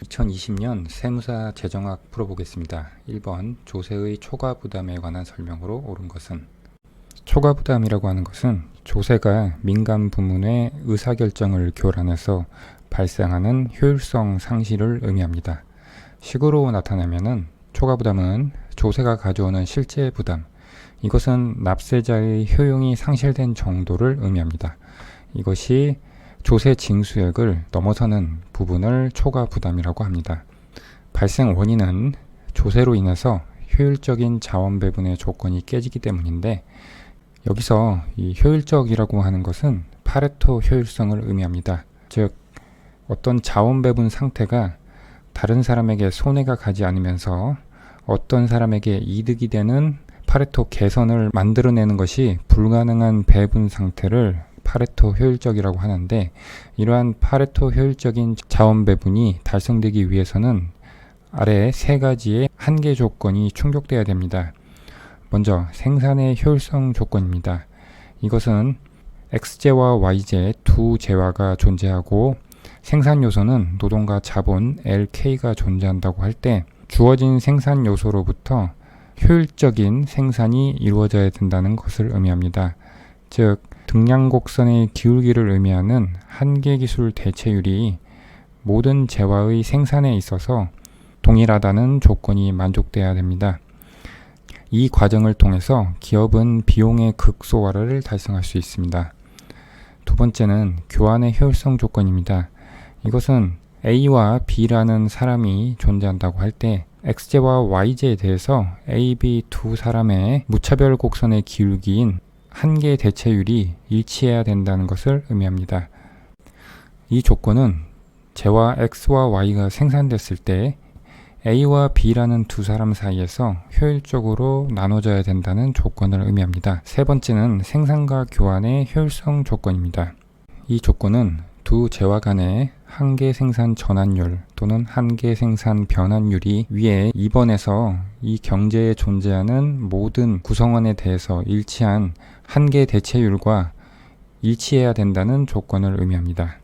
2020년 세무사 재정학 풀어보겠습니다. 1번 조세의 초과부담에 관한 설명으로 옳은 것은, 초과부담이라고 하는 것은 조세가 민간 부문의 의사결정을 교란해서 발생하는 효율성 상실을 의미합니다. 식으로 나타내면은 초과부담은 조세가 가져오는 실제 부담, 이것은 납세자의 효용이 상실된 정도를 의미합니다. 이것이 조세 징수액을 넘어서는 부분을 초과부담이라고 합니다. 발생 원인은 조세로 인해서 효율적인 자원 배분의 조건이 깨지기 때문인데, 여기서 이 효율적이라고 하는 것은 파레토 효율성을 의미합니다. 즉, 어떤 자원 배분 상태가 다른 사람에게 손해가 가지 않으면서 어떤 사람에게 이득이 되는 파레토 개선을 만들어내는 것이 불가능한 배분 상태를 파레토 효율적이라고 하는데, 이러한 파레토 효율적인 자원 배분이 달성되기 위해서는 아래 세 가지의 한계 조건이 충족되어야 됩니다. 먼저 생산의 효율성 조건입니다. 이것은 X제와 Y제 두 제화가 존재하고 생산 요소는 노동과 자본 LK가 존재한다고 할 때, 주어진 생산 요소로부터 효율적인 생산이 이루어져야 된다는 것을 의미합니다. 즉, 등량곡선의 기울기를 의미하는 한계기술 대체율이 모든 재화의 생산에 있어서 동일하다는 조건이 만족돼야 됩니다. 이 과정을 통해서 기업은 비용의 극소화를 달성할 수 있습니다. 두 번째는 교환의 효율성 조건입니다. 이것은 A와 B라는 사람이 존재한다고 할 때 X제와 Y제에 대해서 A, B 두 사람의 무차별 곡선의 기울기인 한계 대체율이 일치해야 된다는 것을 의미합니다. 이 조건은 제와 X와 Y가 생산됐을 때 A와 B라는 두 사람 사이에서 효율적으로 나눠져야 된다는 조건을 의미합니다. 세 번째는 생산과 교환의 효율성 조건입니다. 이 조건은 두 제화 간의 한계 생산 전환율 또는 한계 생산 변환율이 위에 2번에서 이 경제에 존재하는 모든 구성원에 대해서 일치한 한계 대체율과 일치해야 된다는 조건을 의미합니다.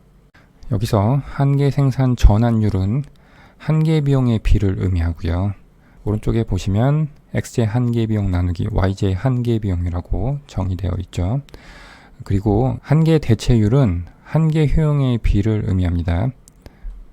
여기서 한계 생산 전환율은 한계 비용의 비를 의미하고요. 오른쪽에 보시면 X제 한계 비용 나누기 Y제 한계 비용이라고 정의되어 있죠. 그리고 한계 대체율은 한계 효용의 비를 의미합니다.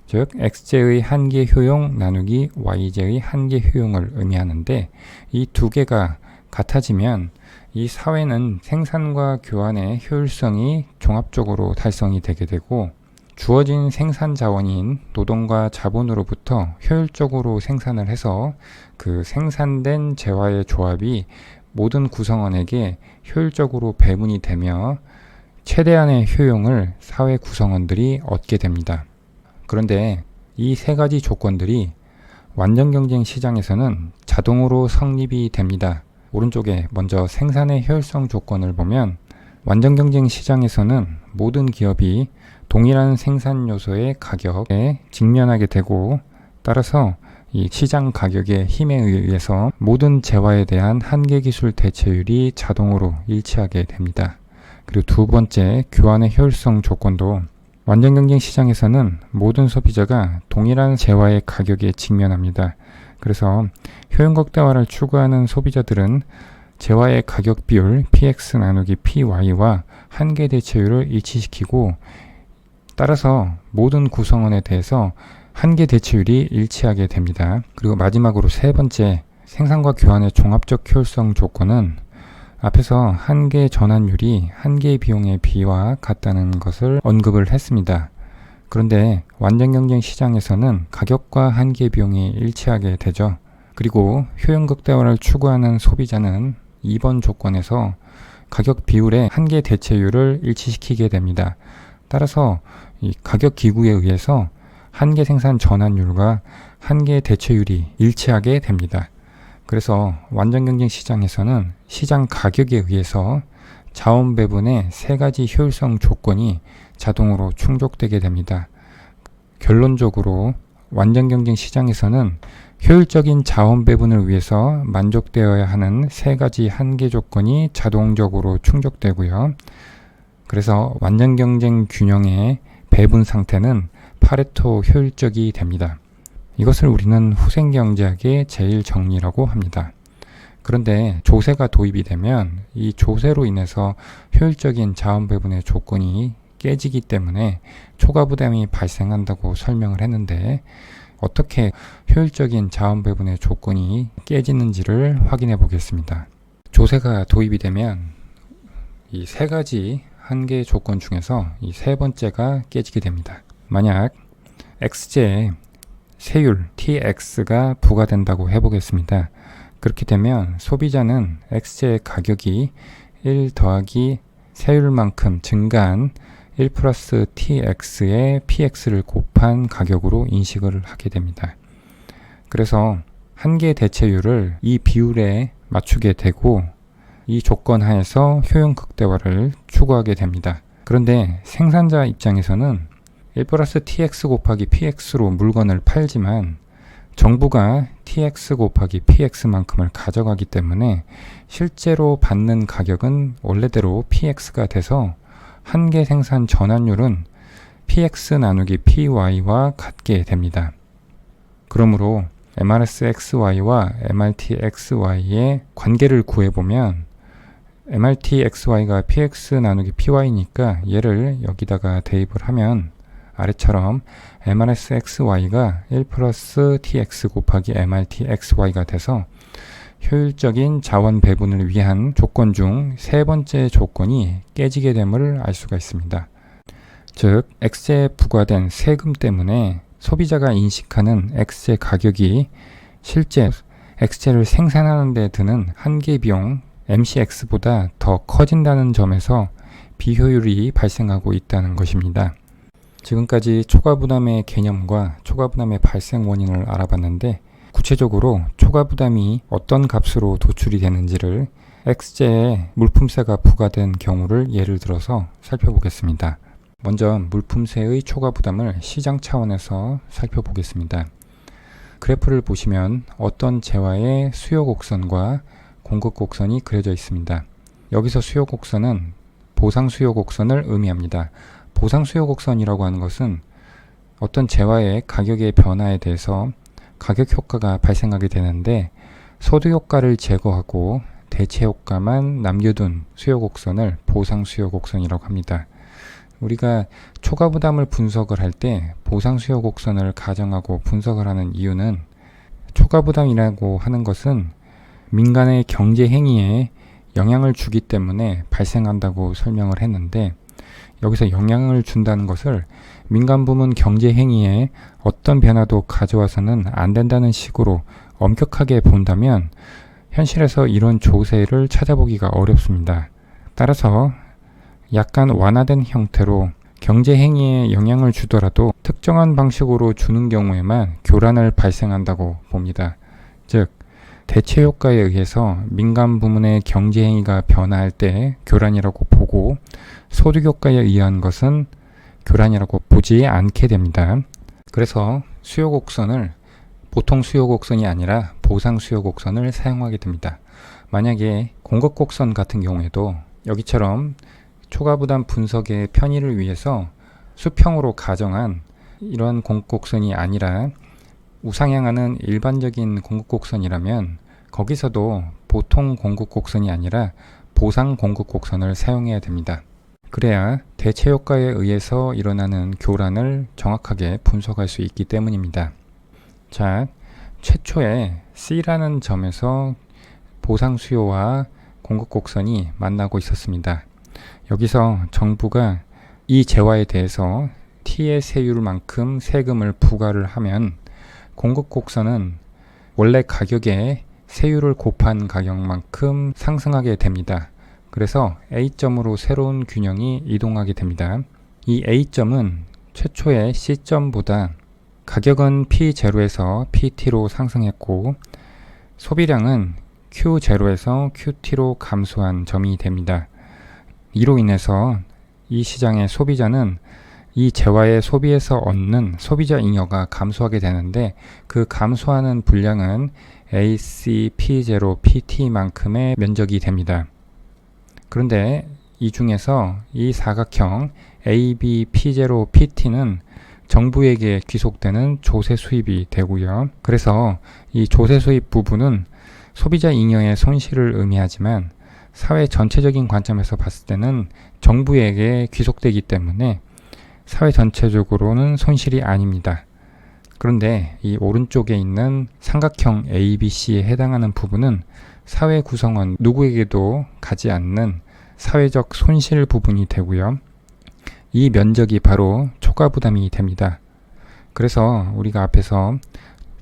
즉, X제의 한계 효용 나누기 Y제의 한계 효용을 의미하는데, 이 두 개가 같아지면 이 사회는 생산과 교환의 효율성이 종합적으로 달성이 되게 되고, 주어진 생산 자원인 노동과 자본으로부터 효율적으로 생산을 해서 그 생산된 재화의 조합이 모든 구성원에게 효율적으로 배분이 되며 최대한의 효용을 사회 구성원들이 얻게 됩니다. 그런데 이 세 가지 조건들이 완전 경쟁 시장에서는 자동으로 성립이 됩니다. 오른쪽에 먼저 생산의 효율성 조건을 보면, 완전 경쟁 시장에서는 모든 기업이 동일한 생산 요소의 가격에 직면하게 되고, 따라서 이 시장 가격의 힘에 의해서 모든 재화에 대한 한계 기술 대체율이 자동으로 일치하게 됩니다. 그리고 두 번째, 교환의 효율성 조건도 완전 경쟁 시장에서는 모든 소비자가 동일한 재화의 가격에 직면합니다. 그래서 효용 극대화를 추구하는 소비자들은 재화의 가격 비율 PX 나누기 PY와 한계 대체율을 일치시키고, 따라서 모든 구성원에 대해서 한계 대체율이 일치하게 됩니다. 그리고 마지막으로 세 번째, 생산과 교환의 종합적 효율성 조건은 앞에서 한계 전환율이 한계 비용의 비와 같다는 것을 언급을 했습니다. 그런데 완전 경쟁 시장에서는 가격과 한계 비용이 일치하게 되죠. 그리고 효용 극대화를 추구하는 소비자는 2번 조건에서 가격 비율의 한계 대체율을 일치시키게 됩니다. 따라서 이 가격 기구에 의해서 한계 생산 전환율과 한계 대체율이 일치하게 됩니다. 그래서 완전 경쟁 시장에서는 시장 가격에 의해서 자원 배분의 세 가지 효율성 조건이 자동으로 충족되게 됩니다. 결론적으로 완전 경쟁 시장에서는 효율적인 자원 배분을 위해서 만족되어야 하는 세 가지 한계 조건이 자동적으로 충족되고요. 그래서 완전 경쟁 균형의 배분 상태는 파레토 효율적이 됩니다. 이것을 우리는 후생경제학의 제1정리라고 합니다. 그런데 조세가 도입이 되면 이 조세로 인해서 효율적인 자원 배분의 조건이 깨지기 때문에 초과 부담이 발생한다고 설명을 했는데, 어떻게 효율적인 자원 배분의 조건이 깨지는지를 확인해 보겠습니다. 조세가 도입이 되면 이 세 가지 한계 조건 중에서 이 세 번째가 깨지게 됩니다. 만약 X제에 세율 TX가 부과된다고 해보겠습니다. 그렇게 되면 소비자는 X제의 가격이 1 더하기 세율만큼 증가한 1 플러스 TX의 PX를 곱한 가격으로 인식을 하게 됩니다. 그래서 한계 대체율을 이 비율에 맞추게 되고, 이 조건 하에서 효용 극대화를 추구하게 됩니다. 그런데 생산자 입장에서는 1 플러스 TX 곱하기 PX로 물건을 팔지만 정부가 TX 곱하기 PX만큼을 가져가기 때문에 실제로 받는 가격은 원래대로 PX가 돼서 한계 생산 전환율은 PX 나누기 PY와 같게 됩니다. 그러므로 MRSXY와 MRTXY의 관계를 구해보면 MRTXY가 PX 나누기 PY니까 얘를 여기다가 대입을 하면 아래처럼 MRSXY가 1 플러스 TX 곱하기 MRTXY가 돼서 효율적인 자원 배분을 위한 조건 중 세 번째 조건이 깨지게 됨을 알 수가 있습니다. 즉, X제에 부과된 세금 때문에 소비자가 인식하는 X제 가격이 실제 X제를 생산하는 데 드는 한계 비용 MCX보다 더 커진다는 점에서 비효율이 발생하고 있다는 것입니다. 지금까지 초과부담의 개념과 초과부담의 발생 원인을 알아봤는데, 구체적으로 초과부담이 어떤 값으로 도출이 되는지를 X제에 물품세가 부과된 경우를 예를 들어서 살펴보겠습니다. 먼저 물품세의 초과부담을 시장 차원에서 살펴보겠습니다. 그래프를 보시면 어떤 재화의 수요 곡선과 공급 곡선이 그려져 있습니다. 여기서 수요 곡선은 보상 수요 곡선을 의미합니다. 보상 수요 곡선이라고 하는 것은 어떤 재화의 가격의 변화에 대해서 가격 효과가 발생하게 되는데, 소득 효과를 제거하고 대체 효과만 남겨둔 수요 곡선을 보상 수요 곡선이라고 합니다. 우리가 초과 부담을 분석을 할 때 보상 수요 곡선을 가정하고 분석을 하는 이유는, 초과 부담이라고 하는 것은 민간의 경제 행위에 영향을 주기 때문에 발생한다고 설명을 했는데, 여기서 영향을 준다는 것을 민간 부문 경제 행위에 어떤 변화도 가져와서는 안 된다는 식으로 엄격하게 본다면 현실에서 이런 조세를 찾아보기가 어렵습니다. 따라서 약간 완화된 형태로 경제 행위에 영향을 주더라도 특정한 방식으로 주는 경우에만 교란을 발생한다고 봅니다. 즉, 대체 효과에 의해서 민간 부문의 경제 행위가 변화할 때 교란이라고 보고, 소득 효과에 의한 것은 교란이라고 보지 않게 됩니다. 그래서 수요 곡선을 보통 수요 곡선이 아니라 보상 수요 곡선을 사용하게 됩니다. 만약에 공급 곡선 같은 경우에도 여기처럼 초과 부담 분석의 편의를 위해서 수평으로 가정한 이러한 공급 곡선이 아니라 우상향하는 일반적인 공급 곡선이라면 거기서도 보통 공급 곡선이 아니라 보상 공급 곡선을 사용해야 됩니다. 그래야 대체 효과에 의해서 일어나는 교란을 정확하게 분석할 수 있기 때문입니다. 자, 최초에 C라는 점에서 보상 수요와 공급 곡선이 만나고 있었습니다. 여기서 정부가 이 재화에 대해서 T의 세율만큼 세금을 부과를 하면 공급 곡선은 원래 가격에 세율을 곱한 가격만큼 상승하게 됩니다. 그래서 A점으로 새로운 균형이 이동하게 됩니다. 이 A점은 최초의 C점보다 가격은 P0에서 PT로 상승했고 소비량은 Q0에서 QT로 감소한 점이 됩니다. 이로 인해서 이 시장의 소비자는 이 재화의 소비에서 얻는 소비자 잉여가 감소하게 되는데, 그 감소하는 분량은 AC P0 PT만큼의 면적이 됩니다. 그런데 이 중에서 이 사각형 AB P0 PT는 정부에게 귀속되는 조세 수입이 되고요. 그래서 이 조세 수입 부분은 소비자 잉여의 손실을 의미하지만 사회 전체적인 관점에서 봤을 때는 정부에게 귀속되기 때문에 사회 전체적으로는 손실이 아닙니다. 그런데 이 오른쪽에 있는 삼각형 ABC에 해당하는 부분은 사회 구성원 누구에게도 가지 않는 사회적 손실 부분이 되고요. 이 면적이 바로 초과부담이 됩니다. 그래서 우리가 앞에서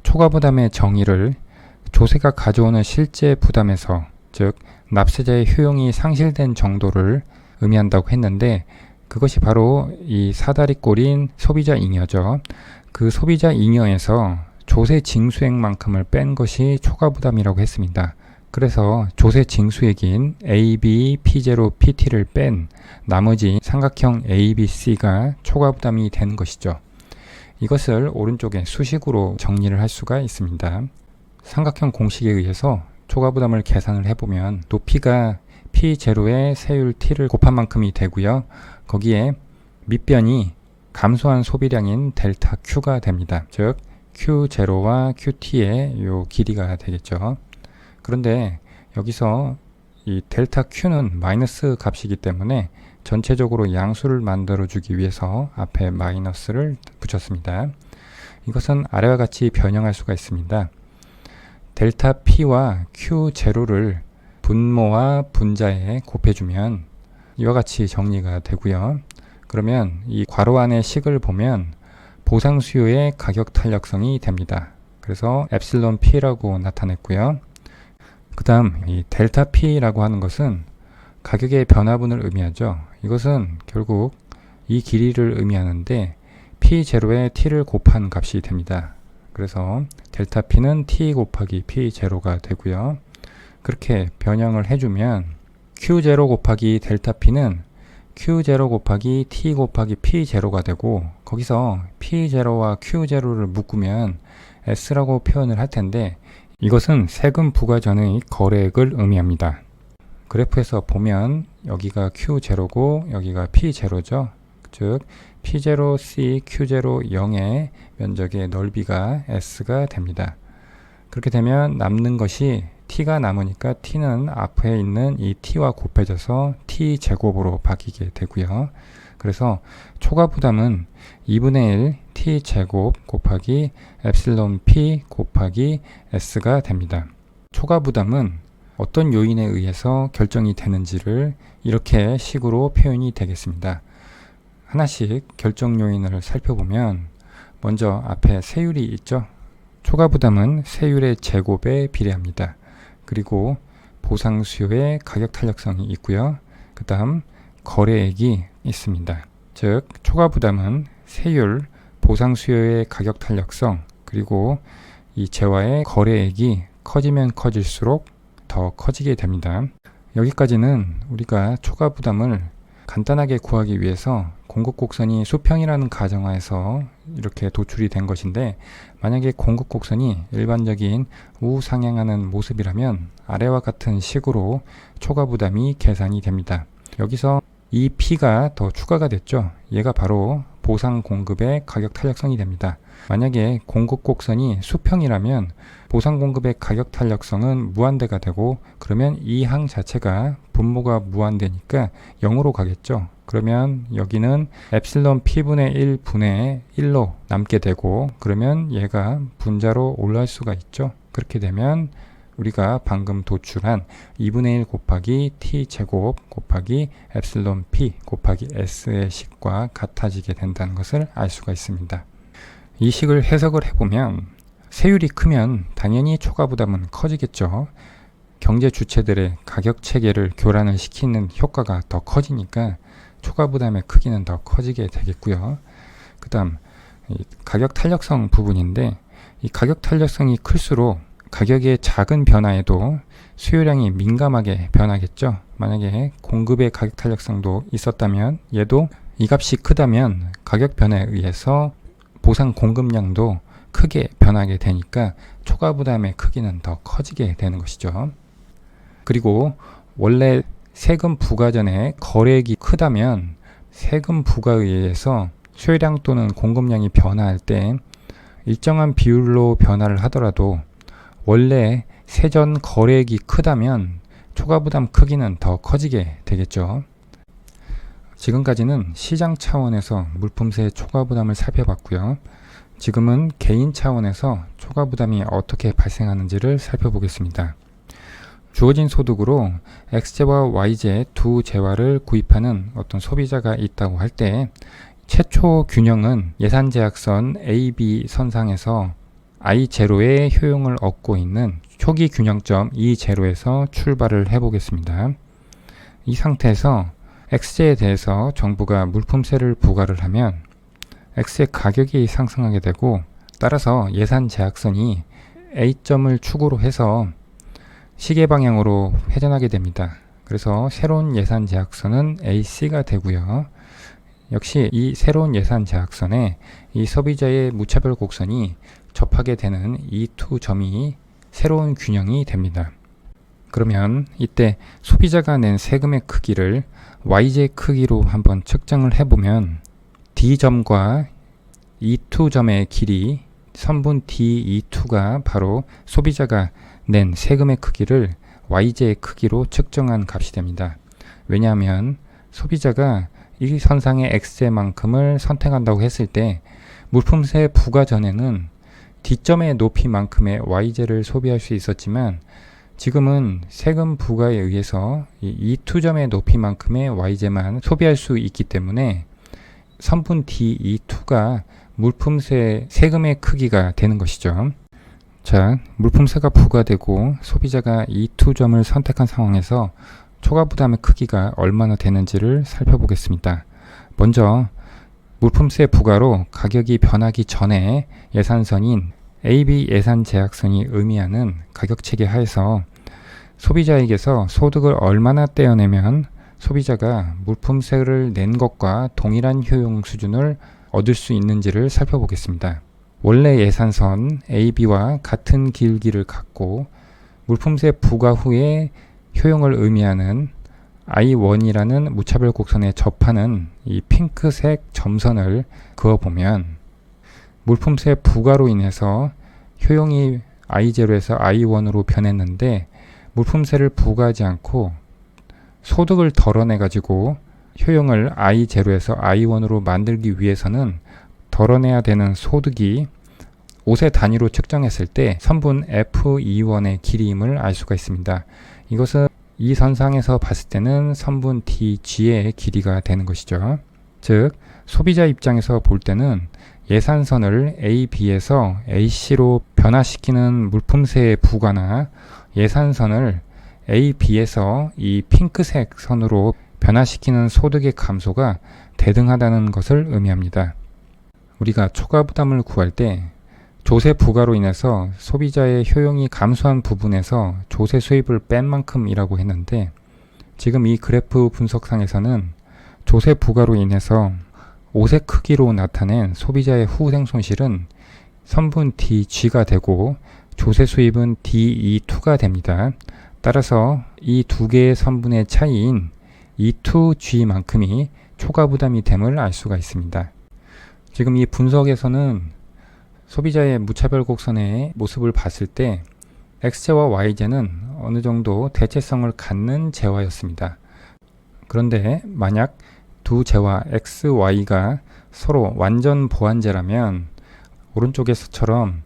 초과부담의 정의를 조세가 가져오는 실제 부담에서, 즉 납세자의 효용이 상실된 정도를 의미한다고 했는데, 그것이 바로 이 사다리꼴인 소비자 잉여죠. 그 소비자 잉여에서 조세 징수액만큼을 뺀 것이 초과부담이라고 했습니다. 그래서 조세 징수액인 AB, P0, PT를 뺀 나머지 삼각형 ABC가 초과부담이 되는 것이죠. 이것을 오른쪽에 수식으로 정리를 할 수가 있습니다. 삼각형 공식에 의해서 초과부담을 계산을 해보면 높이가 P0의 세율 T를 곱한 만큼이 되고요. 거기에 밑변이 감소한 소비량인 델타 Q가 됩니다. 즉 Q0와 QT의 요 길이가 되겠죠. 그런데 여기서 이 델타 Q는 마이너스 값이기 때문에 전체적으로 양수를 만들어주기 위해서 앞에 마이너스를 붙였습니다. 이것은 아래와 같이 변형할 수가 있습니다. 델타 P와 Q0를 분모와 분자에 곱해주면 이와 같이 정리가 되고요. 그러면 이 괄호 안의 식을 보면 보상 수요의 가격 탄력성이 됩니다. 그래서 엡실론 P라고 나타냈고요. 그 다음 이 델타 P라고 하는 것은 가격의 변화분을 의미하죠. 이것은 결국 이 길이를 의미하는데 P0에 T를 곱한 값이 됩니다. 그래서 델타 P는 T 곱하기 P0가 되고요. 그렇게 변형을 해주면 Q0 곱하기 델타 P는 Q0 곱하기 T 곱하기 P0가 되고, 거기서 P0와 Q0를 묶으면 S라고 표현을 할 텐데, 이것은 세금 부과 전의 거래액을 의미합니다. 그래프에서 보면 여기가 Q0고 여기가 P0죠. 즉 P0C Q0 0의 면적의 넓이가 S가 됩니다. 그렇게 되면 남는 것이 T가 남으니까 T는 앞에 있는 이 T와 곱해져서 T 제곱으로 바뀌게 되고요. 그래서 초과부담은 2분의 1 T 제곱 곱하기 엡실론 P 곱하기 S가 됩니다. 초과부담은 어떤 요인에 의해서 결정이 되는지를 이렇게 식으로 표현이 되겠습니다. 하나씩 결정 요인을 살펴보면 먼저 앞에 세율이 있죠. 초과부담은 세율의 제곱에 비례합니다. 그리고 보상 수요의 가격 탄력성이 있고요. 그 다음 거래액이 있습니다. 즉 초과부담은 세율, 보상 수요의 가격 탄력성, 그리고 이 재화의 거래액이 커지면 커질수록 더 커지게 됩니다. 여기까지는 우리가 초과부담을 간단하게 구하기 위해서 공급곡선이 수평이라는 가정하에서 이렇게 도출이 된 것인데, 만약에 공급곡선이 일반적인 우상향하는 모습이라면 아래와 같은 식으로 초과부담이 계산이 됩니다. 여기서 이 P가 더 추가가 됐죠. 얘가 바로 보상 공급의 가격 탄력성이 됩니다. 만약에 공급곡선이 수평이라면 보상 공급의 가격 탄력성은 무한대가 되고, 그러면 이 항 자체가 분모가 무한대니까 0으로 가겠죠. 그러면 여기는 엡실론 P분의 1 분의 1로 남게 되고, 그러면 얘가 분자로 올라갈 수가 있죠. 그렇게 되면 우리가 방금 도출한 2분의 1 곱하기 T 제곱 곱하기 엡실론 P 곱하기 S의 식과 같아지게 된다는 것을 알 수가 있습니다. 이 식을 해석을 해보면 세율이 크면 당연히 초과부담은 커지겠죠. 경제 주체들의 가격 체계를 교란을 시키는 효과가 더 커지니까 초과부담의 크기는 더 커지게 되겠고요. 그 다음 가격 탄력성 부분인데, 이 가격 탄력성이 클수록 가격의 작은 변화에도 수요량이 민감하게 변하겠죠. 만약에 공급의 가격 탄력성도 있었다면 얘도 이 값이 크다면 가격 변화에 의해서 보상 공급량도 크게 변하게 되니까 초과부담의 크기는 더 커지게 되는 것이죠. 그리고 원래 세금 부과 전에 거래액이 크다면 세금 부과에 의해서 수요량 또는 공급량이 변화할 때 일정한 비율로 변화를 하더라도 원래 세전 거래액이 크다면 초과부담 크기는 더 커지게 되겠죠. 지금까지는 시장 차원에서 물품세 초과부담을 살펴봤고요. 지금은 개인 차원에서 초과부담이 어떻게 발생하는지를 살펴보겠습니다. 주어진 소득으로 X재와 Y재 두 재화를 구입하는 어떤 소비자가 있다고 할 때 최초 균형은 예산제약선 AB 선상에서 I0의 효용을 얻고 있는 초기 균형점 E0에서 출발을 해보겠습니다. 이 상태에서 X재에 대해서 정부가 물품세를 부과를 하면 X의 가격이 상승하게 되고 따라서 예산제약선이 A점을 축으로 해서 시계 방향으로 회전하게 됩니다. 그래서 새로운 예산제약선은 AC가 되고요. 역시 이 새로운 예산제약선에 이 소비자의 무차별 곡선이 접하게 되는 이 두 점이 새로운 균형이 됩니다. 그러면 이때 소비자가 낸 세금의 크기를 Y재 크기로 한번 측정을 해보면 D점과 E2점의 길이 선분 D2가 바로 소비자가 낸 세금의 크기를 Y재의 크기로 측정한 값이 됩니다. 왜냐하면 소비자가 이 선상의 X재만큼을 선택한다고 했을 때 물품세 부과 전에는 D점의 높이만큼의 Y재를 소비할 수 있었지만 지금은 세금 부과에 의해서 이 E2점의 높이만큼의 Y재만 소비할 수 있기 때문에 선분 D2가 물품세 세금의 크기가 되는 것이죠. 자, 물품세가 부과되고 소비자가 E2점을 선택한 상황에서 초과부담의 크기가 얼마나 되는지를 살펴보겠습니다. 먼저 물품세 부과로 가격이 변하기 전에 예산선인 AB 예산제약선이 의미하는 가격체계 하에서 소비자에게서 소득을 얼마나 떼어내면 소비자가 물품세를 낸 것과 동일한 효용 수준을 얻을 수 있는지를 살펴보겠습니다. 원래 예산선 AB와 같은 길기를 갖고 물품세 부과 후에 효용을 의미하는 I1이라는 무차별 곡선에 접하는 이 핑크색 점선을 그어보면 물품세 부과로 인해서 효용이 I0에서 I1으로 변했는데 물품세를 부과하지 않고 소득을 덜어내 가지고 효용을 I0에서 I1으로 만들기 위해서는 덜어내야 되는 소득이 옷의 단위로 측정했을 때 선분 F21의 길이임을 알 수가 있습니다. 이것은 이 선상에서 봤을 때는 선분 DG의 길이가 되는 것이죠. 즉 소비자 입장에서 볼 때는 예산선을 AB에서 AC로 변화시키는 물품세의 부과나 예산선을 AB에서 이 핑크색 선으로 변화시키는 소득의 감소가 대등하다는 것을 의미합니다. 우리가 초과부담을 구할 때 조세 부과로 인해서 소비자의 효용이 감소한 부분에서 조세 수입을 뺀 만큼이라고 했는데 지금 이 그래프 분석상에서는 조세 부과로 인해서 옷의 크기로 나타낸 소비자의 후생 손실은 선분 DG가 되고 조세 수입은 DE2가 됩니다. 따라서 이 두 개의 선분의 차이인 E2G만큼이 초과부담이 됨을 알 수가 있습니다. 지금 이 분석에서는 소비자의 무차별 곡선의 모습을 봤을 때 X재와 Y재는 어느 정도 대체성을 갖는 재화였습니다. 그런데 만약 두 재화 X, Y가 서로 완전 보완재라면 오른쪽에서처럼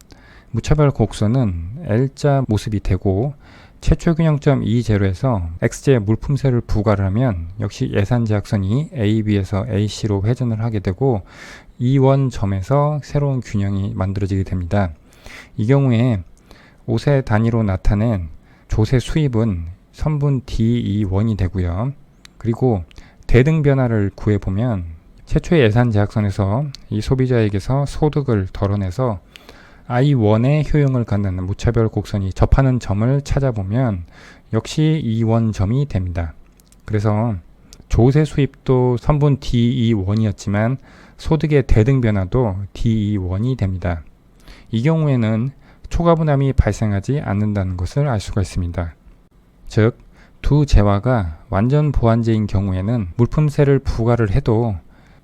무차별 곡선은 L자 모습이 되고 최초 균형점 E0에서 X재 물품세를 부과를 하면 역시 예산제약선이 AB에서 AC로 회전을 하게 되고 E1점에서 새로운 균형이 만들어지게 됩니다. 이 경우에 옷의 단위로 나타낸 조세 수입은 선분 DE1이 되고요. 그리고 대등 변화를 구해보면 최초의 예산제약선에서 이 소비자에게서 소득을 덜어내서 I1의 효용을 갖는 무차별 곡선이 접하는 점을 찾아보면 역시 E1점이 됩니다. 그래서 조세 수입도 선분 DE1이었지만 소득의 대등 변화도 DE1이 됩니다. 이 경우에는 초과부담이 발생하지 않는다는 것을 알 수가 있습니다. 즉, 두 재화가 완전 보완제인 경우에는 물품세를 부과를 해도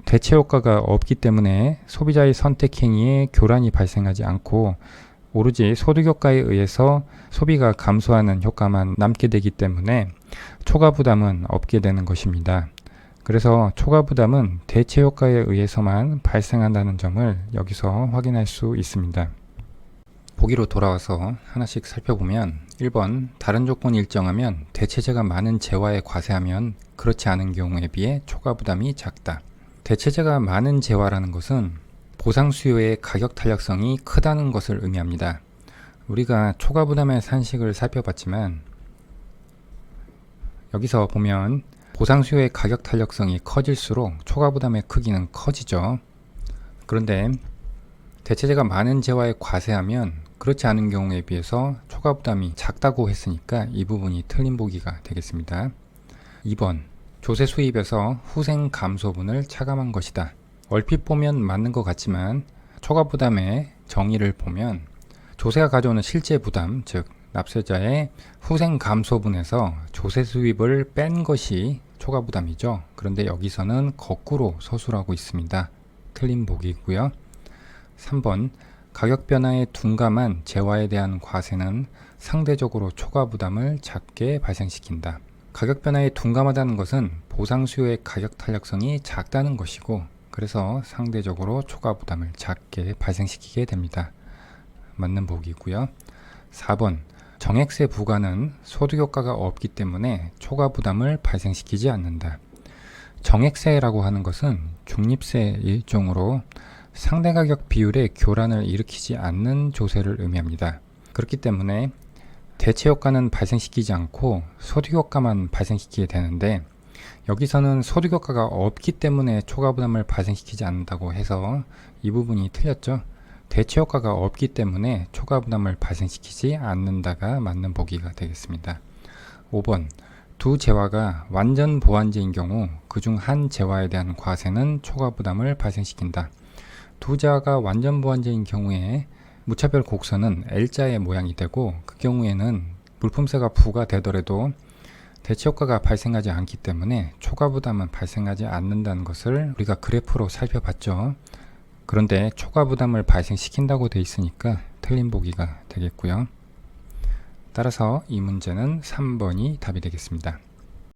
대체 효과가 없기 때문에 소비자의 선택 행위에 교란이 발생하지 않고 오로지 소득 효과에 의해서 소비가 감소하는 효과만 남게 되기 때문에 초과 부담은 없게 되는 것입니다. 그래서 초과 부담은 대체 효과에 의해서만 발생한다는 점을 여기서 확인할 수 있습니다. 보기로 돌아와서 하나씩 살펴보면 1번 다른 조건이 일정하면 대체재가 많은 재화에 과세하면 그렇지 않은 경우에 비해 초과 부담이 작다. 대체재가 많은 재화라는 것은 보상 수요의 가격 탄력성이 크다는 것을 의미합니다. 우리가 초과 부담의 산식을 살펴봤지만 여기서 보면 보상 수요의 가격 탄력성이 커질수록 초과 부담의 크기는 커지죠. 그런데 대체재가 많은 재화에 과세하면 그렇지 않은 경우에 비해서 초과 부담이 작다고 했으니까 이 부분이 틀린 보기가 되겠습니다. 2번 조세 수입에서 후생 감소분을 차감한 것이다. 얼핏 보면 맞는 것 같지만 초과 부담의 정의를 보면 조세가 가져오는 실제 부담, 즉 납세자의 후생 감소분에서 조세 수입을 뺀 것이 초과 부담이죠. 그런데 여기서는 거꾸로 서술하고 있습니다. 틀린 보기고요. 3번 가격 변화에 둔감한 재화에 대한 과세는 상대적으로 초과 부담을 작게 발생시킨다. 가격 변화에 둔감하다는 것은 보상 수요의 가격 탄력성이 작다는 것이고 그래서 상대적으로 초과 부담을 작게 발생시키게 됩니다. 맞는 보기고요. 4번 정액세 부과는 소득 효과가 없기 때문에 초과 부담을 발생시키지 않는다. 정액세라고 하는 것은 중립세 일종으로 상대 가격 비율의 교란을 일으키지 않는 조세를 의미합니다. 그렇기 때문에 대체 효과는 발생시키지 않고 소득 효과만 발생시키게 되는데 여기서는 소득 효과가 없기 때문에 초과 부담을 발생시키지 않는다고 해서 이 부분이 틀렸죠. 대체 효과가 없기 때문에 초과 부담을 발생시키지 않는다가 맞는 보기가 되겠습니다. 5번 두 재화가 완전 보완제인 경우 그중 한 재화에 대한 과세는 초과 부담을 발생시킨다. 두 재화가 완전 보완제인 경우에 무차별 곡선은 L자의 모양이 되고 그 경우에는 물품세가 부과되더라도 대체 효과가 발생하지 않기 때문에 초과 부담은 발생하지 않는다는 것을 우리가 그래프로 살펴봤죠. 그런데 초과 부담을 발생시킨다고 되어 있으니까 틀린 보기가 되겠고요. 따라서 이 문제는 3번이 답이 되겠습니다.